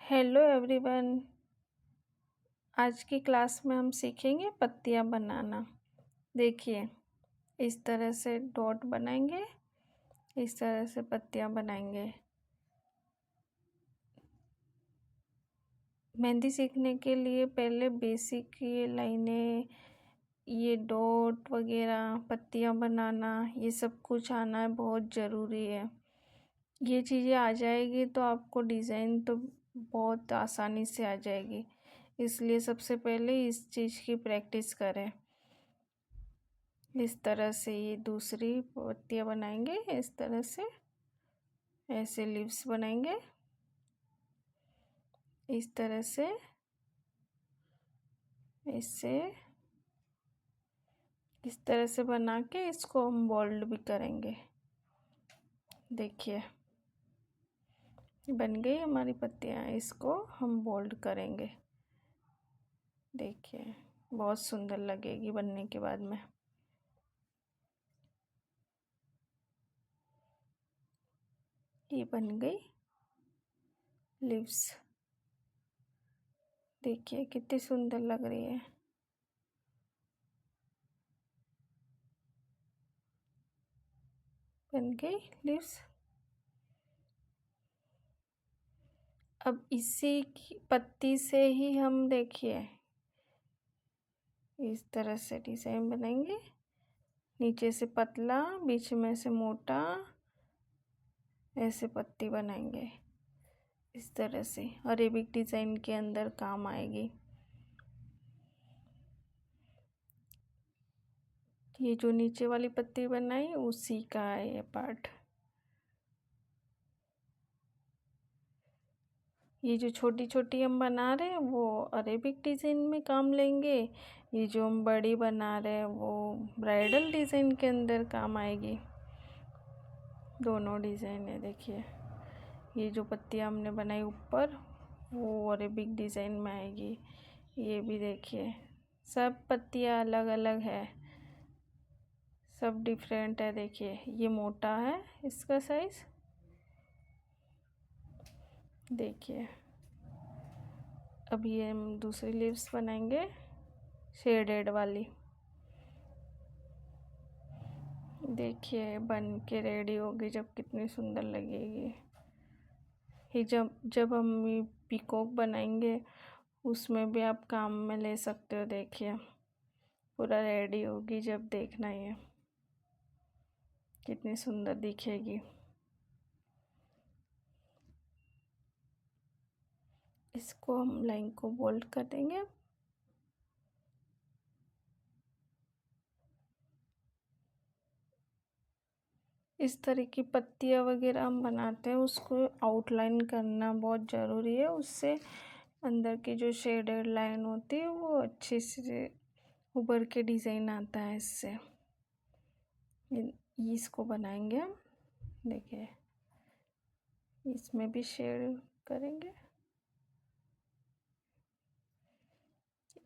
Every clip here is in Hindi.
Hello everyone. आज की क्लास में हम सीखेंगे पत्तियां बनाना। देखिए, इस तरह से डॉट बनाएंगे, इस तरह से पत्तियां बनाएंगे। मेहंदी सीखने के लिए पहले बेसिक ये लाइनें, ये डॉट वगैरह, पत्तियां बनाना, ये सब कुछ आना बहुत ज़रूरी है। ये चीज़ें आ जाएगी तो आपको डिज़ाइन तो बहुत आसानी से आ जाएगी। इसलिए सबसे पहले इस चीज़ की प्रैक्टिस करें। इस तरह से ये दूसरी पत्तियां बनाएंगे, इस तरह से ऐसे लीव्स बनाएंगे, इस तरह से इससे इस तरह से बना के इसको हम बोल्ड भी करेंगे। देखिए, बन गई हमारी पत्तियां, इसको हम बोल्ड करेंगे। देखिए, बहुत सुंदर लगेगी बनने के बाद में। ये बन गई लीव्स। देखिए कितनी सुंदर लग रही है। बन गई लीव्स। अब इसी की पत्ती से ही हम देखिए इस तरह से डिज़ाइन बनाएंगे। नीचे से पतला, बीच में से मोटा, ऐसे पत्ती बनाएंगे इस तरह से। अरेबिक डिज़ाइन के अंदर काम आएगी। ये जो नीचे वाली पत्ती बनाई उसी का है ये पार्ट। ये जो छोटी छोटी हम बना रहे हैं वो अरेबिक डिज़ाइन में काम लेंगे। ये जो हम बड़ी बना रहे हैं वो ब्राइडल डिज़ाइन के अंदर काम आएगी। दोनों डिज़ाइन है। देखिए, ये जो पत्तियाँ हमने बनाई ऊपर वो अरेबिक डिज़ाइन में आएगी। ये भी देखिए, सब पत्तियाँ अलग अलग है, सब डिफरेंट है। देखिए, ये मोटा है इसका साइज़। देखिए, अब ये हम दूसरी लीव्स बनाएंगे शेडेड वाली। देखिए बन के रेडी होगी जब कितनी सुंदर लगेगी। ये जब हम ये पीकॉक बनाएंगे उसमें भी आप काम में ले सकते हो। देखिए पूरा रेडी होगी जब देखना ये कितनी सुंदर दिखेगी। इसको हम लाइन को बोल्ड कर देंगे। इस तरह की पत्तियाँ वगैरह हम बनाते हैं उसको आउटलाइन करना बहुत ज़रूरी है। उससे अंदर की जो शेडेड लाइन होती है वो अच्छे से उभर के डिज़ाइन आता है। इससे इसको बनाएंगे हम। देखिए, इसमें भी शेड करेंगे।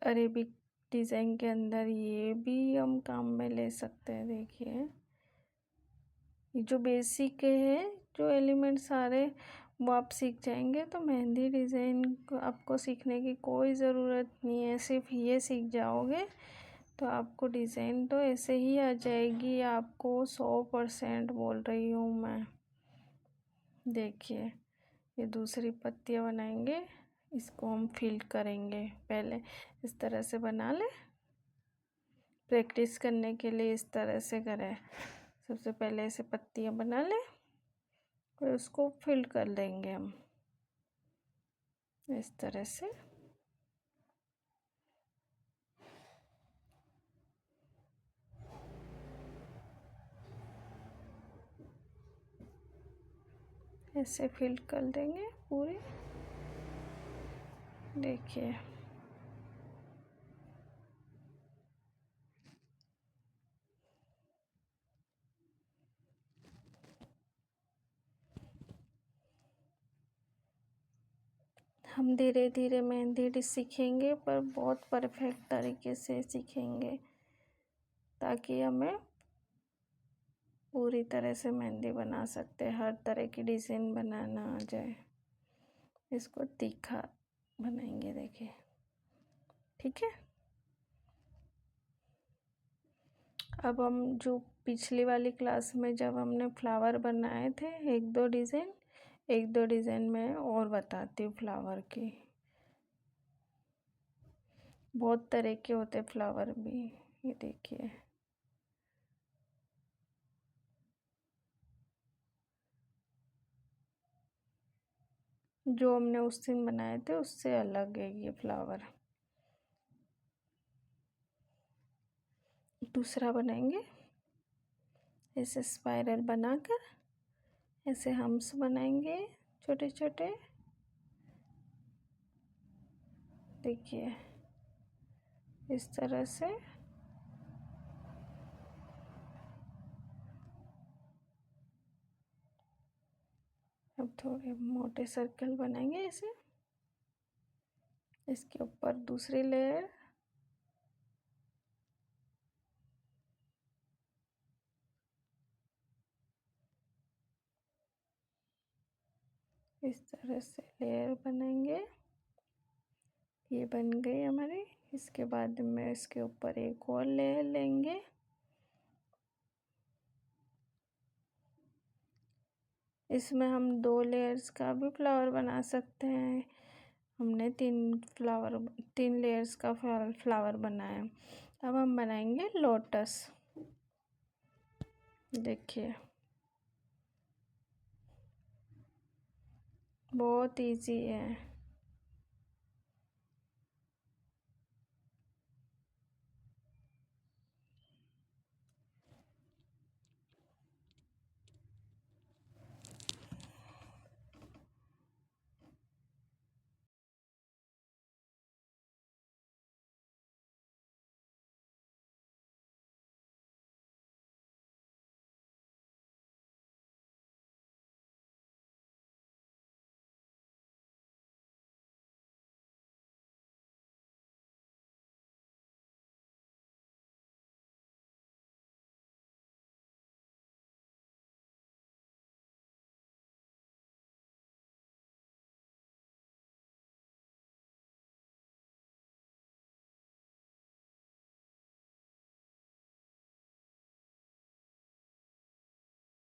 अरेबिक डिज़ाइन के अंदर ये भी हम काम में ले सकते हैं। देखिए, ये जो बेसिक है, जो एलिमेंट सारे वो आप सीख जाएंगे तो मेहंदी डिज़ाइन को आपको सीखने की कोई ज़रूरत नहीं है। सिर्फ ये सीख जाओगे तो आपको डिज़ाइन तो ऐसे ही आ जाएगी। आपको 100% बोल रही हूँ मैं। देखिए, ये दूसरी पत्तियाँ बनाएंगे, इसको हम फिल करेंगे। पहले इस तरह से बना ले। प्रैक्टिस करने के लिए इस तरह से करें। सबसे पहले ऐसे पत्तियाँ बना ले और उसको फिल कर देंगे हम इस तरह से। ऐसे फिल कर देंगे पूरी। देखिए, हम धीरे धीरे मेहंदी सीखेंगे पर बहुत परफेक्ट तरीके से सीखेंगे ताकि हमें पूरी तरह से मेहंदी बना सकते हैं। हर तरह की डिज़ाइन बनाना आ जाए। इसको तीखा बनाएंगे, देखिए। ठीक है, अब हम जो पिछली वाली क्लास में जब हमने फ्लावर बनाए थे, एक दो डिज़ाइन में और बताती हूँ फ्लावर की। बहुत तरह के होते फ्लावर भी, ये देखिए। जो हमने उस दिन बनाए थे उससे अलग है ये फ्लावर। दूसरा बनाएंगे, ऐसे स्पाइरल बनाकर ऐसे हम्स बनाएंगे छोटे छोटे, देखिए इस तरह से। अब थोड़े मोटे सर्कल बनाएंगे ऐसे, इसके ऊपर दूसरी लेयर, इस तरह से लेयर बनाएंगे। ये बन गई हमारी। इसके बाद में इसके ऊपर एक और लेयर लेंगे, इसमें हम 2 लेयर्स का भी फ्लावर बना सकते हैं। हमने 3 लेयर्स का फ्लावर बनाया। अब हम बनाएंगे लोटस, देखिए बहुत इजी है।